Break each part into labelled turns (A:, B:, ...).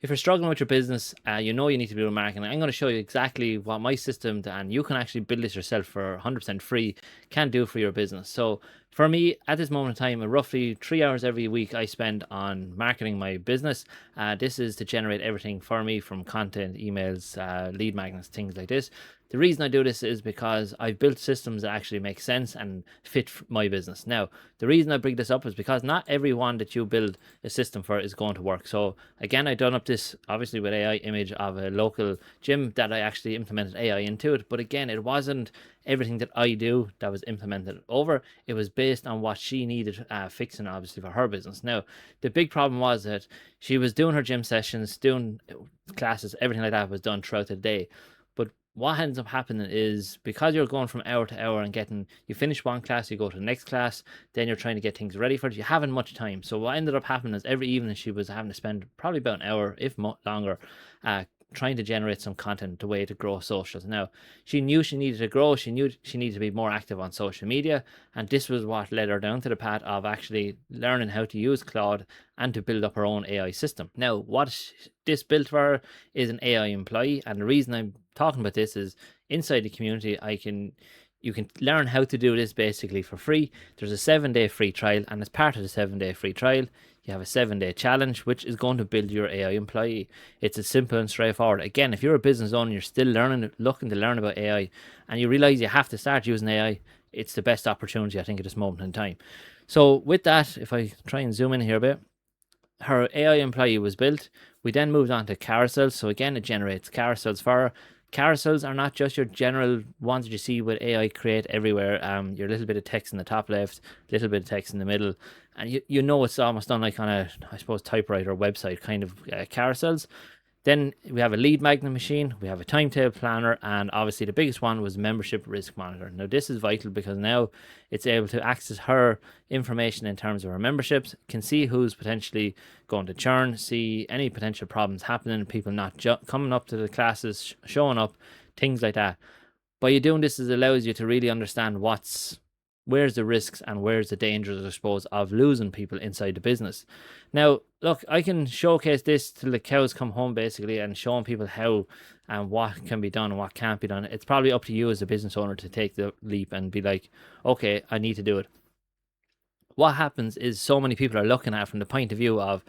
A: If you're struggling with your business, you know you need to be doing marketing. I'm going to show you exactly what my system, and you can actually build this yourself for 100% free, can do for your business. So for me, at this moment in time, roughly 3 hours every week I spend on marketing my business. This is to generate everything for me, from content, emails, lead magnets, things like this. The reason I do this is because I've built systems that actually make sense and fit my business. Now, the reason I bring this up is because not everyone that you build a system for is going to work. So again, I done up this obviously with AI image of a local gym that I actually implemented AI into it. But again, it wasn't everything that I do that was implemented over. It was based on what she needed fixing, obviously, for her business. Now, the big problem was that she was doing her gym sessions, doing classes, everything like that was done throughout the day. But what ends up happening is, because you're going from hour to hour and getting, you finish one class, you go to the next class, then you're trying to get things ready for it, you haven't much time. So what ended up happening is every evening she was having to spend probably about an hour, if longer, trying to generate some content, the way to grow socials. Now, she knew she needed to grow, she knew she needed to be more active on social media, and this was what led her down to the path of actually learning how to use Claude and to build up her own AI system. Now, what this built for her is an AI employee, and the reason I'm talking about this is, inside the community, you can learn how to do this basically for free. There's a 7-day free trial, and as part of the 7-day free trial, you have a 7-day challenge, which is going to build your AI employee. It's as simple and straightforward. Again, if you're a business owner, you're still learning, looking to learn about AI, and you realize you have to start using AI, it's the best opportunity, I think, at this moment in time. So with that, if I try and zoom in here a bit, her AI employee was built. We then moved on to carousels. So again, it generates carousels for her. Carousels are not just your general ones that you see with AI create everywhere. Your little bit of text in the top left, little bit of text in the middle, and you know it's almost done like on a, I suppose, typewriter website kind of carousels. Then we have a lead magnet machine, we have a timetable planner, and obviously the biggest one was membership risk monitor. Now, this is vital because now it's able to access her information in terms of her memberships, can see who's potentially going to churn, see any potential problems happening, people not coming up to the classes, showing up, things like that. By you doing this, it allows you to really understand where's the risks and where's the dangers, I suppose, of losing people inside the business. Now, look, I can showcase this till the cows come home, basically, and showing people how and what can be done and what can't be done. It's probably up to you as a business owner to take the leap and be like, okay, I need to do it. What happens is, so many people are looking at it from the point of view of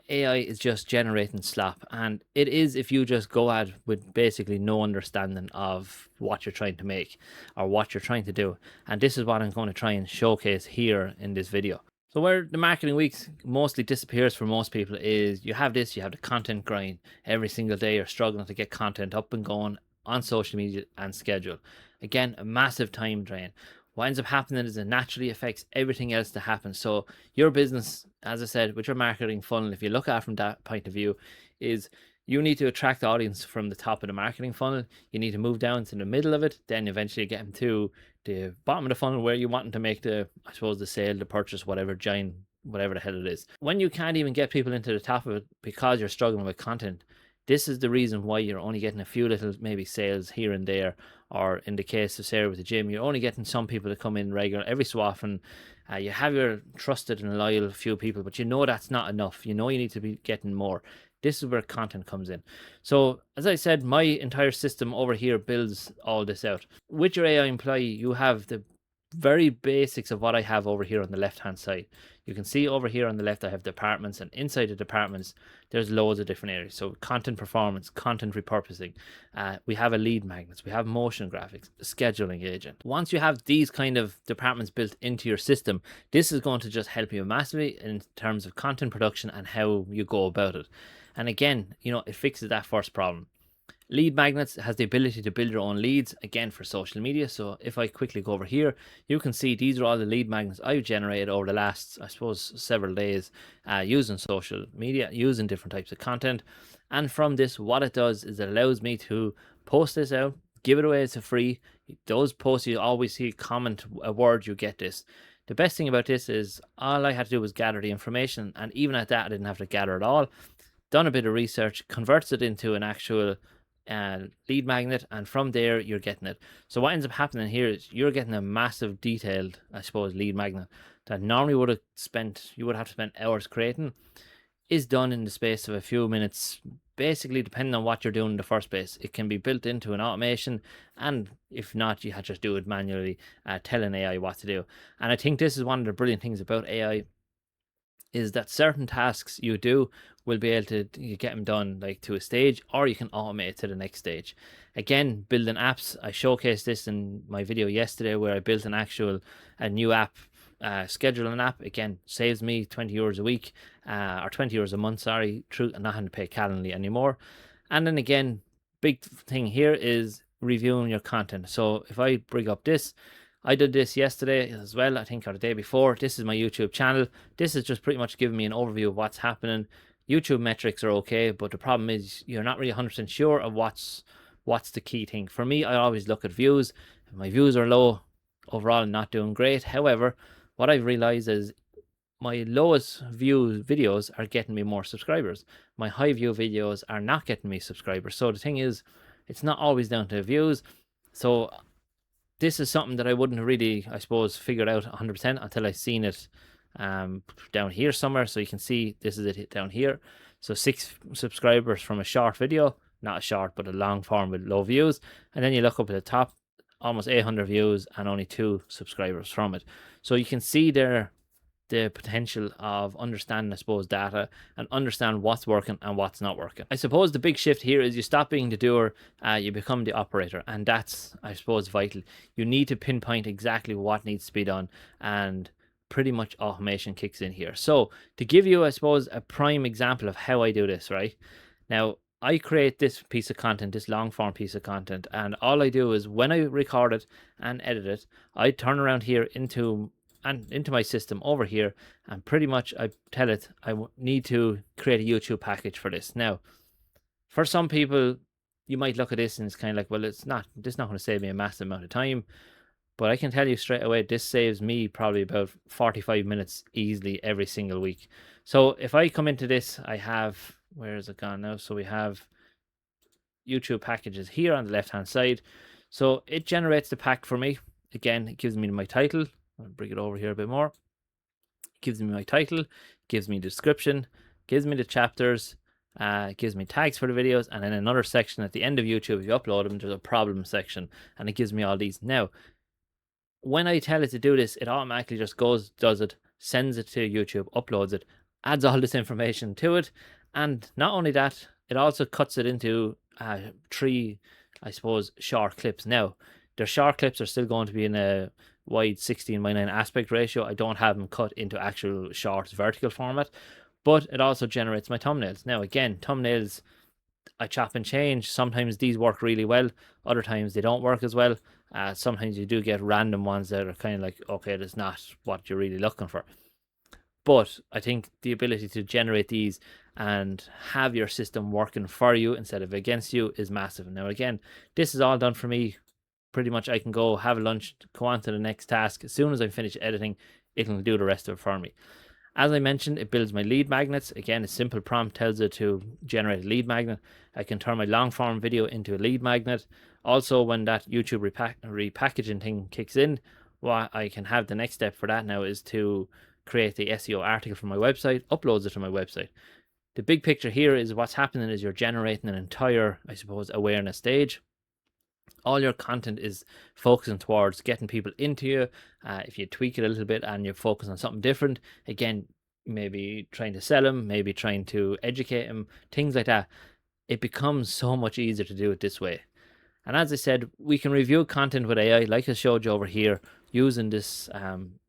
A: AI is just generating slop, and it is if you just go at with basically no understanding of what you're trying to make or what you're trying to do. And this is what I'm going to try and showcase here in this video. So where the marketing weeks mostly disappears for most people is, you have the content grind. Every single day you're struggling to get content up and going on social media and schedule. Again, a massive time drain. What ends up happening is it naturally affects everything else that happens. So your business, as I said, with your marketing funnel, if you look at it from that point of view, is you need to attract the audience from the top of the marketing funnel. You need to move down to the middle of it, then eventually get them to the bottom of the funnel where you want them to make the, I suppose, the sale, the purchase, whatever giant, whatever the hell it is. When you can't even get people into the top of it because you're struggling with content, this is the reason why you're only getting a few little maybe sales here and there, or in the case of Sarah with the gym, you're only getting some people to come in regular every so often. You have your trusted and loyal few people, but you know that's not enough. You know you need to be getting more. This is where content comes in. So as I said, my entire system over here builds all this out. With your AI employee, you have the very basics of what I have over here on the left hand side. You can see over here on the left I have departments, and inside the departments there's loads of different areas. So content performance, content repurposing, we have a lead magnets, we have motion graphics, scheduling agent. Once you have these kind of departments built into your system, this is going to just help you massively in terms of content production and how you go about it. And again, it fixes that first problem. Lead magnets has the ability to build your own leads, again, for social media. So if I quickly go over here, you can see these are all the lead magnets I've generated over the last, I suppose, several days, using social media, using different types of content. And from this, what it does is it allows me to post this out, give it away as a free. Those posts, you always see comment a word, you get this. The best thing about this is all I had to do was gather the information, and even at that I didn't have to gather it all. Done a bit of research, converts it into an actual lead magnet, and from there you're getting it. So what ends up happening here is you're getting a massive detailed, I suppose, lead magnet that normally you would have to spend hours creating. is done in the space of a few minutes, basically depending on what you're doing in the first place. It can be built into an automation, and if not, you have to just do it manually, telling AI what to do. And I think this is one of the brilliant things about AI, is that certain tasks you do will be able to you get them done like to a stage, or you can automate it to the next stage. Again, building apps, I showcased this in my video yesterday where I built a new app, scheduling app. Again, saves me 20 euros a week, or 20 euros a month, sorry, through not having to pay Calendly anymore. And then again, big thing here is reviewing your content. So if I bring up this, I did this yesterday as well, I think, or the day before. This is my YouTube channel. This is just pretty much giving me an overview of what's happening. YouTube metrics are okay, but the problem is you're not really 100% sure of what's the key thing. For me, I always look at views. If my views are low, overall I'm not doing great. However, what I've realized is my lowest view videos are getting me more subscribers. My high view videos are not getting me subscribers. So the thing is, it's not always down to views. So this is something that I wouldn't have really, I suppose, figured out 100% until I seen it down here somewhere. So you can see this is it down here. So 6 subscribers from a short video, not a short, but a long form with low views. And then you look up at the top, almost 800 views and only 2 subscribers from it. So you can see there the potential of understanding, I suppose, data and understand what's working and what's not working. I suppose the big shift here is you stop being the doer, you become the operator, and that's, I suppose, vital. You need to pinpoint exactly what needs to be done, and pretty much automation kicks in here. So to give you, I suppose, a prime example of how I do this, right? Now, I create this piece of content, this long form piece of content, and all I do is when I record it and edit it, I turn around here into my system over here, and pretty much I tell it I need to create a YouTube package for this. Now, for some people, you might look at this and it's kind of like, well, this is not going to save me a massive amount of time. But I can tell you straight away, this saves me probably about 45 minutes easily every single week. So if I come into this, I have, where is it gone now? So we have YouTube packages here on the left hand side. So it generates the pack for me. Again, it gives me my title. I'll bring it over here a bit more. It gives me my title, gives me the description, gives me the chapters, gives me tags for the videos, and then another section at the end of YouTube. If you upload them, there's a problem section, and it gives me all these. Now, when I tell it to do this, it automatically just goes, does it, sends it to YouTube, uploads it, adds all this information to it, and not only that, it also cuts it into 3, I suppose, short clips. Now, their short clips are still going to be in a wide 16:9 aspect ratio. I don't have them cut into actual short vertical format, but it also generates my thumbnails. Now, again, thumbnails, I chop and change. Sometimes these work really well, other times they don't work as well. Sometimes you do get random ones that are kind of like, okay, that's not what you're really looking for. But I think the ability to generate these and have your system working for you instead of against you is massive. Now, again, this is all done for me. Pretty much I can go have a lunch, go on to the next task. As soon as I finish editing, it'll do the rest of it for me. As I mentioned, it builds my lead magnets. Again, a simple prompt tells it to generate a lead magnet. I can turn my long form video into a lead magnet. Also, when that YouTube repackaging thing kicks in, what I can have the next step for that now is to create the SEO article for my website, uploads it to my website. The big picture here is what's happening is you're generating an entire, I suppose, awareness stage. All your content is focusing towards getting people into you. If you tweak it a little bit and you focus on something different, again, maybe trying to sell them, maybe trying to educate them, things like that, it becomes so much easier to do it this way. And as I said, we can review content with AI, like I showed you over here, using this,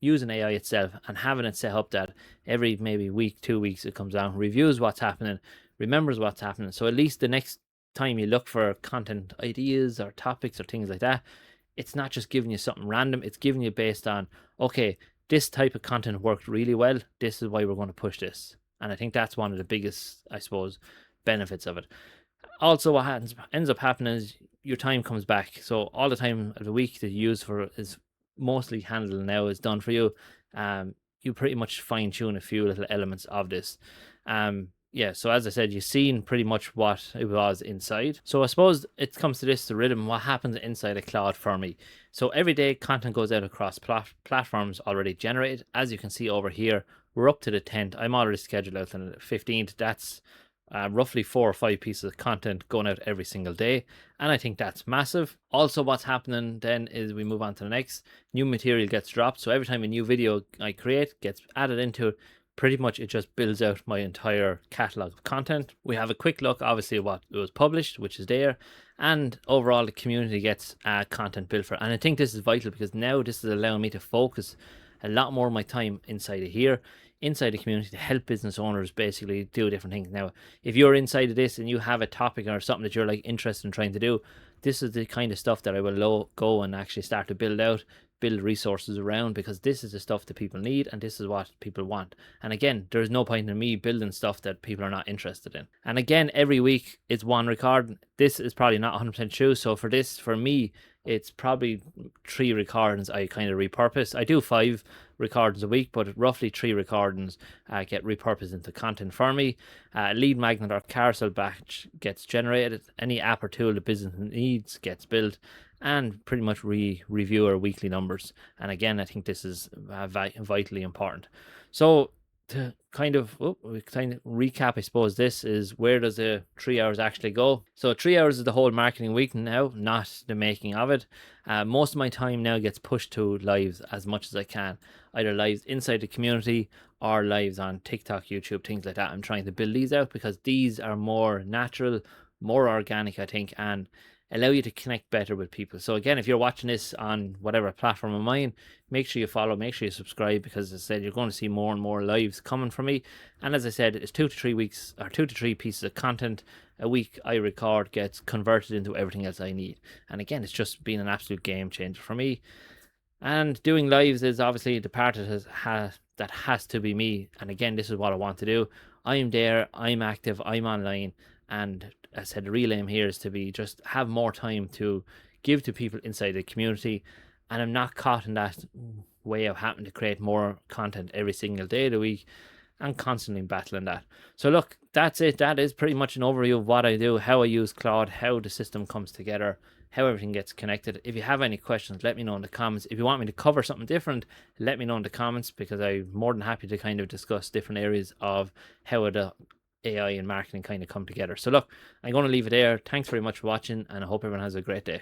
A: using AI itself and having it set up that every maybe week, 2 weeks, it comes down, reviews what's happening, remembers what's happening. So at least the next time you look for content ideas or topics or things like that, it's not just giving you something random, it's giving you based on, okay, this type of content worked really well, this is why we're going to push this. And I think that's one of the biggest, I suppose, benefits of it. Also, what ends up happening is your time comes back. So all the time of the week that you use for it is mostly handled now, is done for you. You pretty much fine tune a few little elements of this. Yeah, so as I said, you've seen pretty much what it was inside. So I suppose it comes to this, the rhythm, what happens inside a Claude for me. So every day content goes out across platforms already generated. As you can see over here, we're up to the 10th. I'm already scheduled out on the 15th. That's roughly 4 or 5 pieces of content going out every single day. And I think that's massive. Also, what's happening then is we move on to the next. New material gets dropped. So every time a new video I create gets added into it, pretty much it just builds out my entire catalog of content. We have a quick look, obviously, at what was published, which is there. And overall, the community gets content built for. And I think this is vital because now this is allowing me to focus a lot more of my time inside of here, inside the community, to help business owners basically do different things. Now, if you're inside of this and you have a topic or something that you're like interested in trying to do, this is the kind of stuff that I will go and actually start to build out, build resources around, because this is the stuff that people need and this is what people want. And again, there's no point in me building stuff that people are not interested in. And again, every week it's one recording. This is probably not 100% true. So for me, it's probably 3 recordings I kind of repurpose. I do 5 recordings a week, but roughly 3 recordings get repurposed into content for me. Lead magnet or carousel batch gets generated. Any app or tool the business needs gets built, and pretty much review our weekly numbers. And again, I think this is vitally important. So to kind of recap, I suppose this is, where does the 3 hours actually go? So 3 hours is the whole marketing week now, not the making of it. Most of my time now gets pushed to lives as much as I can, either lives inside the community or lives on TikTok, YouTube, things like that. I'm trying to build these out because these are more natural, more organic, I think, and allow you to connect better with people. So again, if you're watching this on whatever platform of mine, make sure you follow, make sure you subscribe, because as I said, you're going to see more and more lives coming from me. And as I said, it's 2 to 3 weeks, or 2 to 3 pieces of content a week I record gets converted into everything else I need. And again, it's just been an absolute game changer for me. And doing lives is obviously the part that has to be me. And again, this is what I want to do. I'm there, I'm active, I'm online, and I said the real aim here is to be just have more time to give to people inside the community, and I'm not caught in that way of having to create more content every single day of the week and constantly battling that. So look, that's it. That is pretty much an overview of what I do, how I use Claude, how the system comes together, how everything gets connected. If you have any questions, let me know in the comments. If you want me to cover something different, let me know in the comments, because I'm more than happy to kind of discuss different areas of how the AI and marketing kind of come together. So look, I'm going to leave it there. Thanks very much for watching, and I hope everyone has a great day.